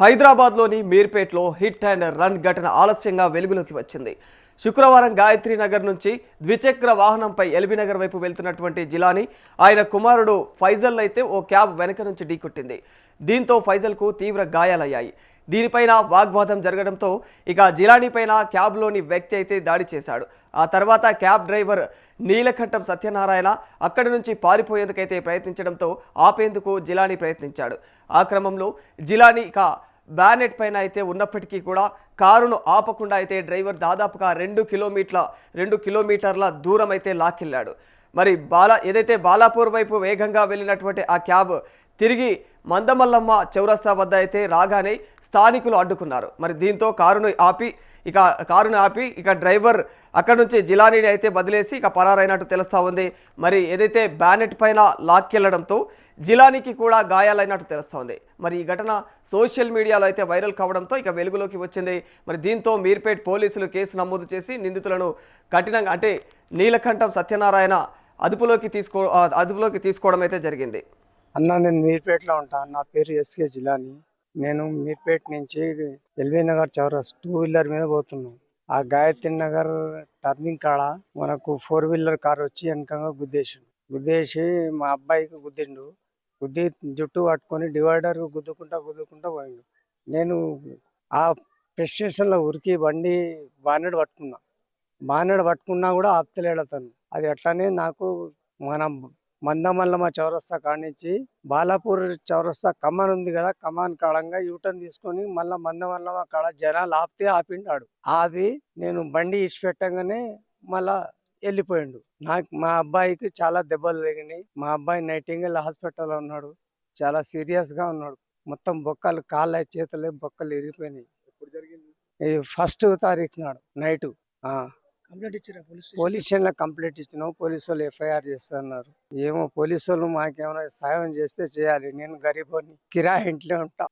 హైదరాబాద్లోని మీర్పేట్లో hit and run ఘటన ఆలస్యంగా వెలుగులోకి వచ్చింది. శుక్రవారం గాయత్రి నగర్ నుంచి ద్విచక్ర వాహనంపై ఎల్బీ నగర్ వైపు వెళ్తున్నటువంటి జిలానీ ఆయన కుమారుడు ఫైజల్ అయితే ఓ క్యాబ్ వెనక నుంచి ఢీకొట్టింది. దీంతో ఫైజల్కు తీవ్ర గాయాలయ్యాయి. దీనిపైన వాగ్వాదం జరగడంతో ఇక జిలానీ పైన క్యాబ్లోని వ్యక్తి అయితే దాడి చేశాడు. ఆ తర్వాత క్యాబ్ డ్రైవర్ నీలకంఠం సత్యనారాయణ అక్కడి నుంచి పారిపోయేందుకైతే ప్రయత్నించడంతో ఆపేందుకు జిలానీ ప్రయత్నించాడు. ఆ క్రమంలో జిలానీ ఇక బ్యానెట్ పైన అయితే ఉన్నప్పటికీ కూడా కారును ఆపకుండా అయితే డ్రైవర్ దాదాపుగా 2 కిలోమీటర్ల దూరం అయితే లాక్కెళ్ళాడు. మరి ఏదైతే బాలాపూర్ వైపు వేగంగా వెళ్ళినటువంటి ఆ క్యాబ్ తిరిగి మందమల్లమ్మ చౌరస్తా వద్ద అయితే రాగానే స్థానికులు అడ్డుకున్నారు. మరి దీంతో కారును ఆపి ఇక డ్రైవర్ అక్కడ నుంచి జిలానీని అయితే వదిలేసి ఇక పరారైనట్టు తెలుస్తూ ఉంది. మరి ఏదైతే బ్యానెట్ పైన లాక్కెళ్లడంతో జిలానీకి కూడా గాయాలైనట్టు తెలుస్తోంది. మరి ఈ ఘటన సోషల్ మీడియాలో అయితే వైరల్ కావడంతో ఇక వెలుగులోకి వచ్చింది. మరి దీంతో మీర్పేట్ పోలీసులు కేసు నమోదు చేసి నిందితులను కఠినంగా అంటే నీలకంఠం సత్యనారాయణ అదుపులోకి తీసుకోవడం అయితే జరిగింది. అన్న నేను మీర్పేటలో ఉంటాను. నా పేరు ఎస్కే జిలానీ. నేను మీర్పేట నుంచి ఎల్బీ నగర్ చౌరస్ 2 వీలర్ మీద పోతున్నాను. ఆ గాయత్రి నగర్ టర్నింగ్ కాడ మనకు 4 వీలర్ కార్ వచ్చి వెనకంగా గుద్దేసి మా అబ్బాయికి గుద్ది జుట్టు పట్టుకొని డివైడర్ గుద్దుకుంటా పోయిండు. నేను ఆ ప్రెస్ లో ఉరికి బండి బానెడు పట్టుకున్నా కూడా ఆపుతలేడు అతను. అది అట్లానే నాకు మన మందమల్లమ్మ చౌరస్తా కానించి బాలాపూర్ చౌరస్తా కమాన్ ఉంది కదా, కమాన్ కాడంగా యూటర్న్ తీసుకొని మళ్ళా మందమల్లమ్మ కాడ జనాలు ఆపిండాడు. ఆపి నేను బండి ఇచ్చిపెట్టంగానే మళ్ళా వెళ్ళిపోయిండు. మా అబ్బాయికి చాలా దెబ్బలు తగినాయి. మా అబ్బాయి నైటింగల్ హాస్పిటల్లో ఉన్నాడు. చాలా సీరియస్ గా ఉన్నాడు. మొత్తం బొక్కలు కాళ్ళ చేతులు బొక్కలు ఇరిగిపోయినాయి. ఈ 1వ తారీఖు నాడు నైట్ పోలీస్ స్టేషన్ లో కంప్లైంట్ ఇచ్చినాం. పోలీసు వాళ్ళు ఎఫ్ఐఆర్ చేస్తున్నారు. ఏమో పోలీసు వాళ్ళు మాకేమైనా సాయం చేస్తే చేయాలి. నేను గరీబోని కిరాయి ఇంట్లో ఉంటా.